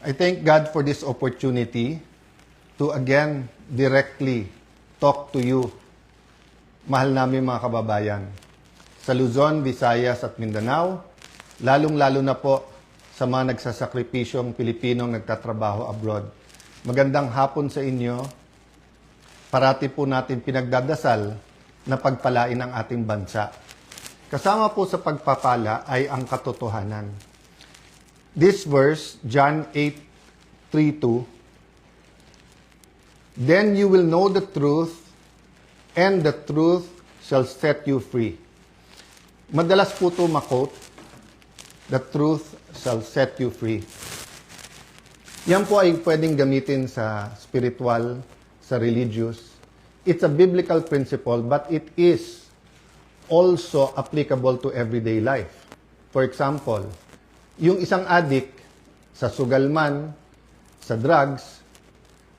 I thank God for this opportunity to again directly talk to you, mahal namin mga kababayan, sa Luzon, Visayas at Mindanao, lalong-lalo na po sa mga nagsasakripisyong Pilipinong nagtatrabaho abroad. Magandang hapon sa inyo. Parati po natin pinagdadasal na pagpalain ang ating bansa. Kasama po sa pagpapala ay ang katotohanan. This verse, John 8:3-2, "Then you will know the truth, and the truth shall set you free." Madalas po ito makot, "The truth shall set you free." Yan po ay pwedeng gamitin sa spiritual, sa religious. It's a biblical principle, but it is also applicable to everyday life. For example, yung isang addict sa sugal man, sa drugs,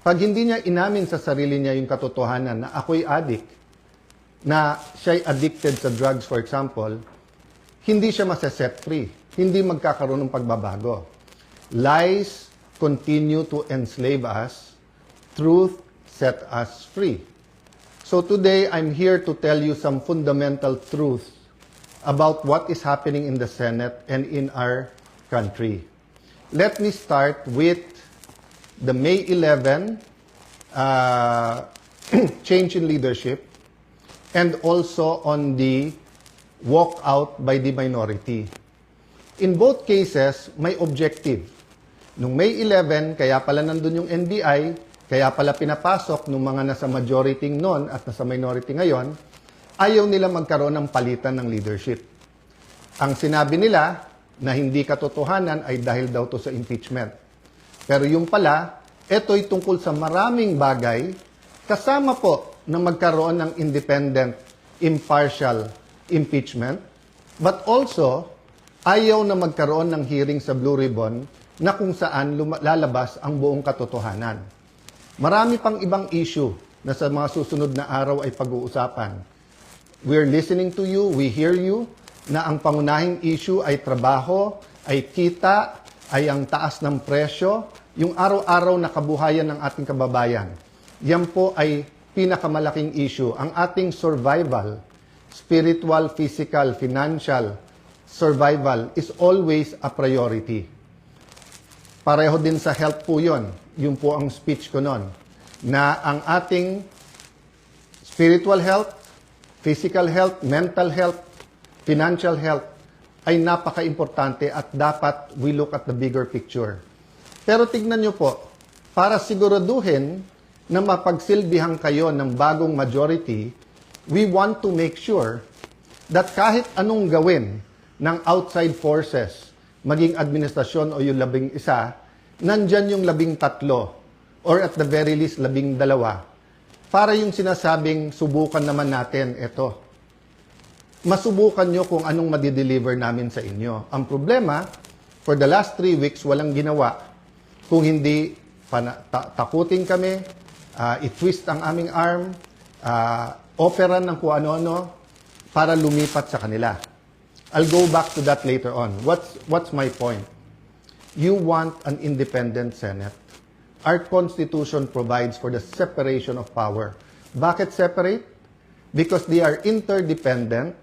pag hindi niya inamin sa sarili niya yung katotohanan na ako'y addict, na siya'y addicted sa drugs, for example, hindi siya masaset free. Hindi magkakaroon ng pagbabago. Lies continue to enslave us. Truth set us free. So today, I'm here to tell you some fundamental truths about what is happening in the Senate and in our country. Let me start with the May 11 change in leadership and also on the walkout by the minority. In both cases, may objective. Nung May 11, kaya pala nandun yung NBI, kaya pala pinapasok ng mga nasa majority noon at nasa minority ngayon, ayaw nila magkaroon ng palitan ng leadership. Ang sinabi nila na hindi katotohanan ay dahil daw to sa impeachment. Pero yung pala, ito'y tungkol sa maraming bagay, kasama po na magkaroon ng independent, impartial impeachment, but also, ayaw na magkaroon ng hearing sa Blue Ribbon na kung saan lalabas ang buong katotohanan. Marami pang ibang issue na sa mga susunod na araw ay pag-uusapan. We're listening to you, we hear you, na ang pangunahing issue ay trabaho, ay kita, ay ang taas ng presyo, yung araw-araw na kabuhayan ng ating kababayan. Yan po ay pinakamalaking issue. Ang ating survival, spiritual, physical, financial survival is always a priority. Pareho din sa health po yun. Yun po ang speech ko noon. Na ang ating spiritual health, physical health, mental health, financial health ay napaka-importante at dapat we look at the bigger picture. Pero tignan nyo po, para siguraduhin na mapagsilbihan kayo ng bagong majority, we want to make sure that kahit anong gawin ng outside forces, maging administrasyon o yung 11, nandyan yung 13 or at the very least 12 para yung sinasabing subukan naman natin ito. Masubukan nyo kung anong madideliver namin sa inyo. Ang problema, for the last 3 weeks, walang ginawa. Kung hindi takutin kami, i-twist ang aming arm, operan ng kung ano-ano para lumipat sa kanila. I'll go back to that later on. What's my point? You want an independent Senate. Our Constitution provides for the separation of power. Bakit separate? Because they are interdependent,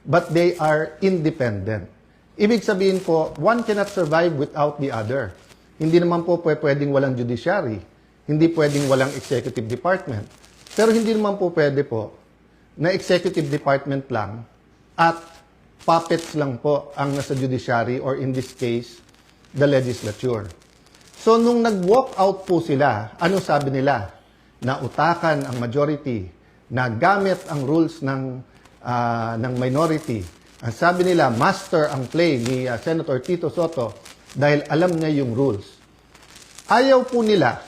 but they are independent. Ibig sabihin po, one cannot survive without the other. Hindi naman po pwedeng walang judiciary. Hindi pwedeng walang executive department. Pero hindi naman po pwede po na executive department lang at puppets lang po ang nasa judiciary or in this case, the legislature. So nung nag-walk out po sila, ano sabi nila? Na utakan ang majority, na gamit ang rules ng minority. Ang sabi nila, master ang play ni Senator Tito Sotto dahil alam niya yung rules. Ayaw po nila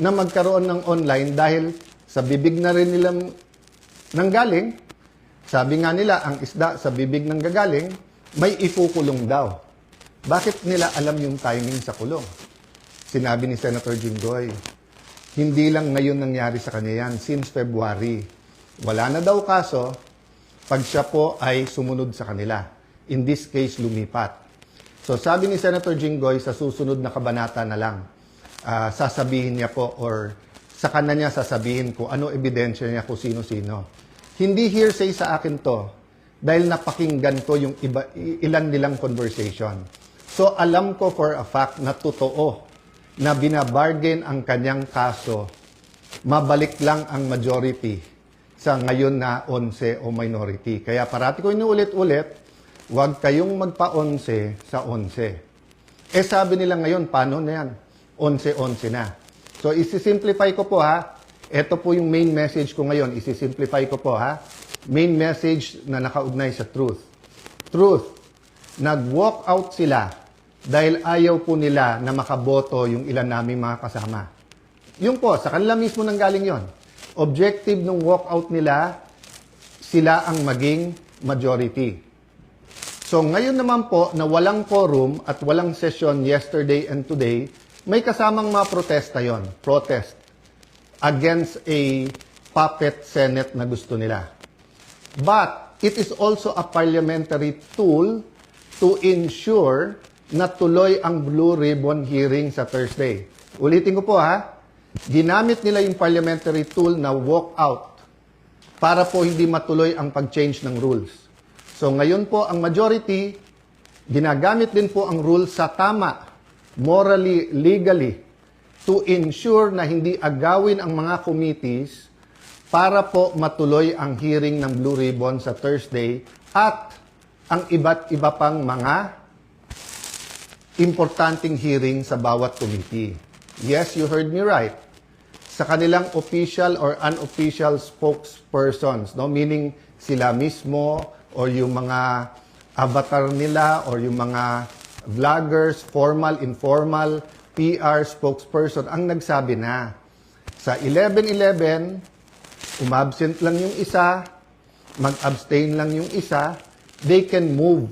na magkaroon ng online dahil sa bibig na rin nilang nanggaling. Sabi nga nila, ang isda sa bibig ng gagaling, may ikukulong daw. Bakit nila alam yung timing sa kulong? Sinabi ni Senator Jinggoy, hindi lang ngayon nangyari sa kanya yan, since February. Wala na daw kaso, pag siya po ay sumunod sa kanila. In this case, lumipat. So sabi ni Senator Jinggoy, sa susunod na kabanata na lang, sasabihin niya po or sa kanya niya sasabihin ko ano ebidensya niya kung sino-sino. Hindi hearsay sa akin to dahil napakinggan ko yung ilan nilang conversation. So alam ko for a fact na totoo na binabargain ang kanyang kaso, mabalik lang ang majority sa ngayon na 11 o minority. Kaya parati ko inuulit-ulit, huwag kayong magpa-11 sa 11. Sabi nila ngayon, paano na yan? 11-11 na. So, isi-simplify ko po ha. Ito po yung main message ko ngayon. Isi-simplify ko po ha. Main message na nakaugnay sa truth. Truth. Nag-walk out sila dahil ayaw po nila na makaboto yung ilan naming mga kasama. Yung po, sa kanila mismo nanggaling yon. Objective ng walk out nila, sila ang maging majority. So ngayon naman po na walang quorum at walang session yesterday and today, may kasamang mga protesta yon. Protest against a puppet Senate na gusto nila. But it is also a parliamentary tool to ensure na tuloy ang Blue Ribbon hearing sa Thursday. Ulitin ko po ha, ginamit nila yung parliamentary tool na walk out para po hindi matuloy ang pag-change ng rules. So ngayon po ang majority, ginagamit din po ang rules sa tama, morally, legally, to ensure na hindi agawin ang mga committees para po matuloy ang hearing ng Blue Ribbon sa Thursday at ang iba't iba pang mga importanteng hearing sa bawat committee. Yes, you heard me right. Sa kanilang official or unofficial spokespersons, no? Meaning sila mismo, or yung mga avatar nila, or yung mga vloggers, formal, informal, PR, spokesperson, ang nagsabi na. Sa 11-11, umabsent lang yung isa, mag-abstain lang yung isa, they can move.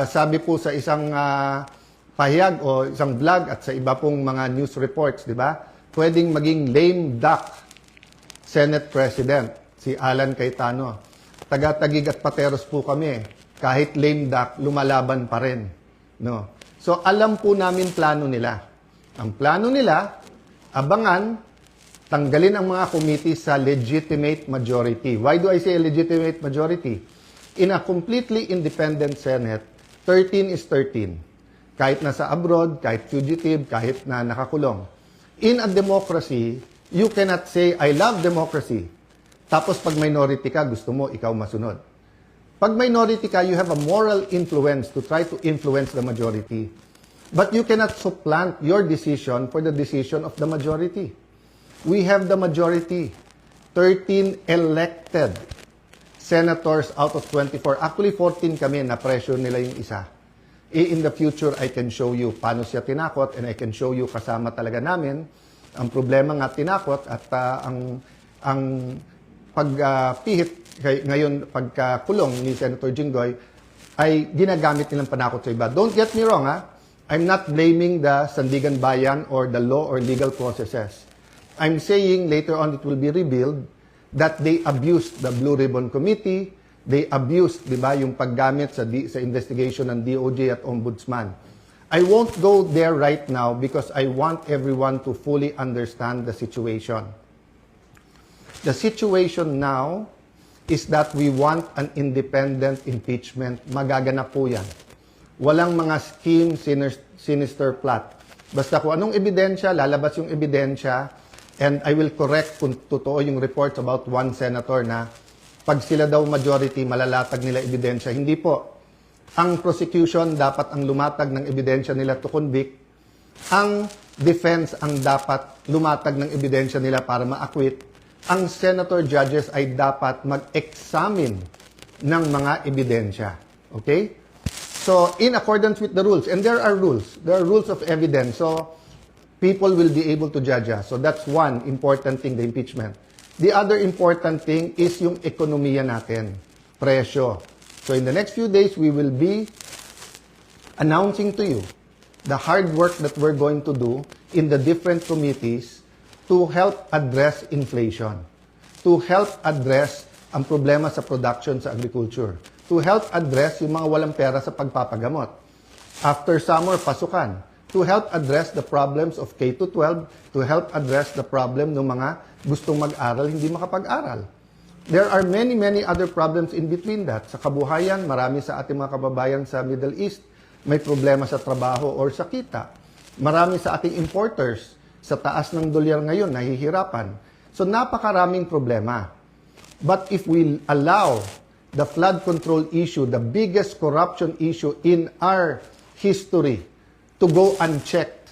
Sabi po sa isang pahayag o isang vlog at sa iba pong mga news reports, di ba? Pwedeng maging lame duck Senate President, si Alan Cayetano. Taga-Tagig at Pateros po kami. Kahit lame duck, lumalaban pa rin. No? So, alam po namin plano nila. Ang plano nila, abangan, tanggalin ang mga committee sa legitimate majority. Why do I say legitimate majority? In a completely independent Senate, 13 is 13. Kahit nasa abroad, kahit fugitive, kahit na nakakulong. In a democracy, you cannot say, I love democracy. Tapos pag minority ka, gusto mo, ikaw masunod. Pag minority ka, you have a moral influence to try to influence the majority. But you cannot supplant your decision for the decision of the majority. We have the majority. 13 elected senators out of 24. Actually, 14 kami na pressure nila yung isa. In the future, I can show you paano siya tinakot and I can show you kasama talaga namin. Ang problema nga tinakot at ang pagpihit ngayon pagkakulong ni Senator Jinggoy ay ginagamit nilang panakot sa iba. Don't get me wrong, ha? I'm not blaming the Sandigan Bayan or the law or legal processes. I'm saying later on it will be revealed that they abused the Blue Ribbon Committee, they abused, di ba, yung paggamit sa investigation ng DOJ at Ombudsman. I won't go there right now because I want everyone to fully understand the situation. The situation now is that we want an independent impeachment. Magaganap po yan. Walang mga scheme, sinister plot. Basta kung anong ebidensya, lalabas yung ebidensya, and I will correct kung totoo yung reports about one senator na pag sila daw majority, malalatag nila ebidensya. Hindi po. Ang prosecution dapat ang lumatag ng ebidensya nila to convict. Ang defense ang dapat lumatag ng ebidensya nila para ma-acquit. Ang senator judges ay dapat mag-examine ng mga ebidensya. Okay? So, in accordance with the rules, and there are rules of evidence, so people will be able to judge us. So that's one important thing, the impeachment. The other important thing is yung ekonomiya natin, presyo. So in the next few days, we will be announcing to you the hard work that we're going to do in the different committees to help address inflation, to help address ang problema sa production sa agriculture, to help address yung mga walang pera sa pagpapagamot. After summer, pasukan. To help address the problems of K-12, to help address the problem ng mga gustong mag-aral, hindi makapag-aral. There are many, many other problems in between that. Sa kabuhayan, marami sa ating mga kababayan sa Middle East may problema sa trabaho or sa kita. Marami sa ating importers sa taas ng dolyar ngayon, nahihirapan. So napakaraming problema. But if we allow the flood control issue, the biggest corruption issue in our history, to go unchecked,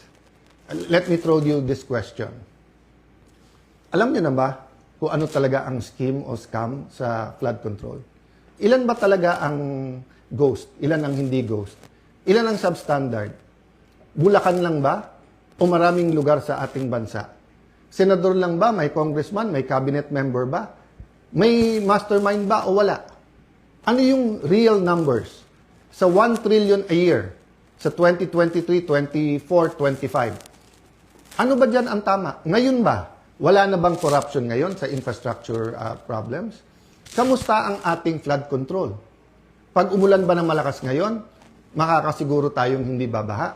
let me throw you this question. Alam niyo na ba kung ano talaga ang scheme o scam sa flood control? Ilan ba talaga ang ghost? Ilan ang hindi ghost? Ilan ang substandard? Bulacan lang ba? O maraming lugar sa ating bansa? Senador lang ba? May congressman? May cabinet member ba? May mastermind ba o wala? Ano yung real numbers? Sa 1 trillion a year, sa 2023, 24, 25. Ano ba dyan ang tama? Ngayon ba? Wala na bang corruption ngayon sa infrastructure problems? Kamusta ang ating flood control? Pag umulan ba ng malakas ngayon, makakasiguro tayong hindi babaha?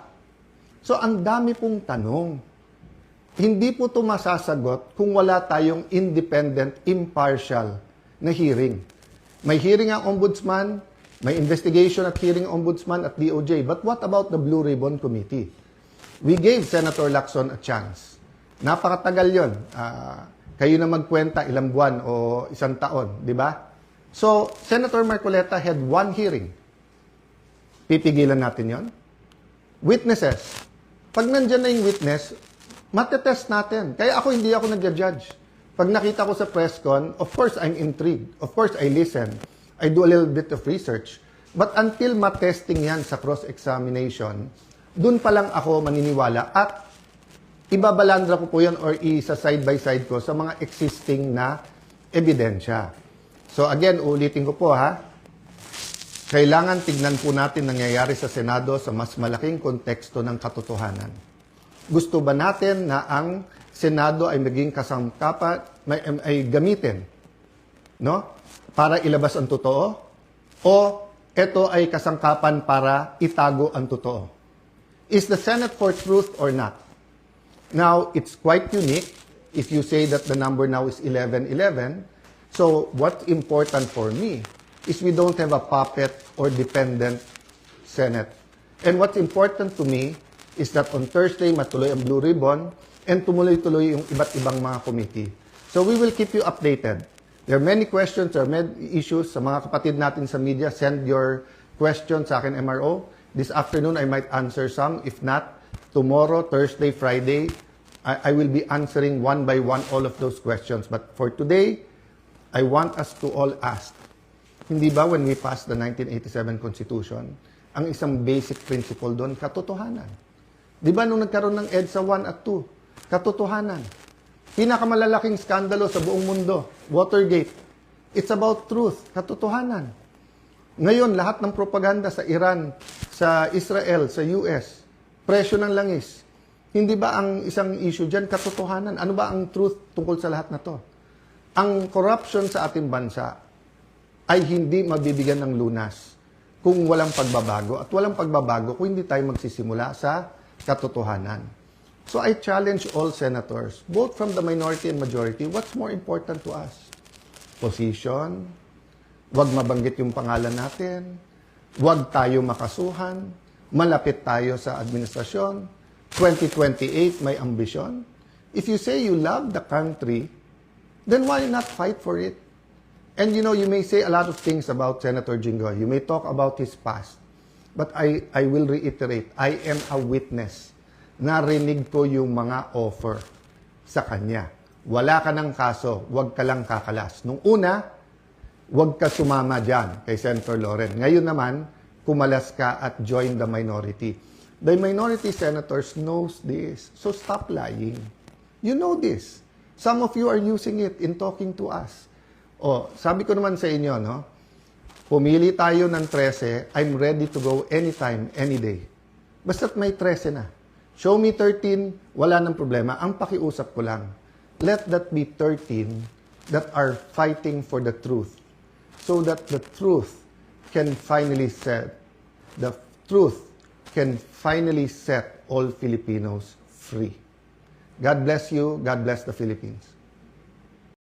So, ang dami pong tanong. Hindi po ito masasagot kung wala tayong independent, impartial na hearing. May hearing ang ombudsman, may investigation at hearing ombudsman at DOJ. But what about the Blue Ribbon Committee? We gave Senator Lacson a chance. Napakatagal yon. Kayo na magkwenta ilang buwan o isang taon, di ba? So, Senator Marcoleta had one hearing. Pipigilan natin yon. Witnesses. Pag nandyan na yung witness, matetest natin. Kaya hindi ako nag-judge. Pag nakita ko sa press con, of course, I'm intrigued. Of course, I listen. I do a little bit of research. But until matesting yan sa cross-examination, dun pa lang ako maniniwala at ibabalandra ko po yan or isa side-by-side ko sa mga existing na ebidensya. So again, ulitin ko po ha, kailangan tignan po natin nangyayari sa Senado sa mas malaking konteksto ng katotohanan. Gusto ba natin na ang Senado ay maging kasangkapan, ay gamitin, no? Para ilabas ang totoo? O ito ay kasangkapan para itago ang totoo? Is the Senate for truth or not? Now, it's quite unique if you say that the number now is 11-11. So, what's important for me is we don't have a puppet or dependent Senate. And what's important to me is that on Thursday, matuloy ang Blue Ribbon and tumuloy-tuloy yung iba't ibang mga committee. So, we will keep you updated. There are many questions, there are many issues. Sa mga kapatid natin sa media, send your questions sa akin, MRO. This afternoon, I might answer some. If not, tomorrow, Thursday, Friday, I will be answering one by one all of those questions. But for today, I want us to all ask, hindi ba when we passed the 1987 Constitution, ang isang basic principle doon, katotohanan? Di ba nung nagkaroon ng EDSA 1 at 2, katotohanan? Pinakamalalaking skandalo sa buong mundo, Watergate. It's about truth, katotohanan. Ngayon, lahat ng propaganda sa Iran, sa Israel, sa US, presyo ng langis. Hindi ba ang isang issue dyan, katotohanan? Ano ba ang truth tungkol sa lahat na to? Ang corruption sa ating bansa ay hindi mabibigyan ng lunas kung walang pagbabago. At walang pagbabago kung hindi tayo magsisimula sa katotohanan. So I challenge all senators, both from the minority and majority, what's more important to us? Position, wag mabanggit yung pangalan natin, wag tayo makasuhan, malapit tayo sa administrasyon, 2028 may ambisyon. If you say you love the country, then why not fight for it? And you know, you may say a lot of things about Senator Jinggoy. You may talk about his past. But I will reiterate, I am a witness. Narinig ko yung mga offer sa kanya. Wala ka ng kaso, wag ka lang kakalas. Nung una, wag ka sumama dyan kay Senator Loren. Ngayon naman, kumalas ka at join the minority. The minority senators knows this. So stop lying. You know this. Some of you are using it in talking to us. O, sabi ko naman sa inyo, no? Pumili tayo ng 13, I'm ready to go anytime, any day. Basta't may 13 na. Show me 13, wala nang problema. Ang pakiusap ko lang, let that be 13 that are fighting for the truth. So that the truth can finally said, the truth can finally set all Filipinos free. God bless you. God bless the Philippines.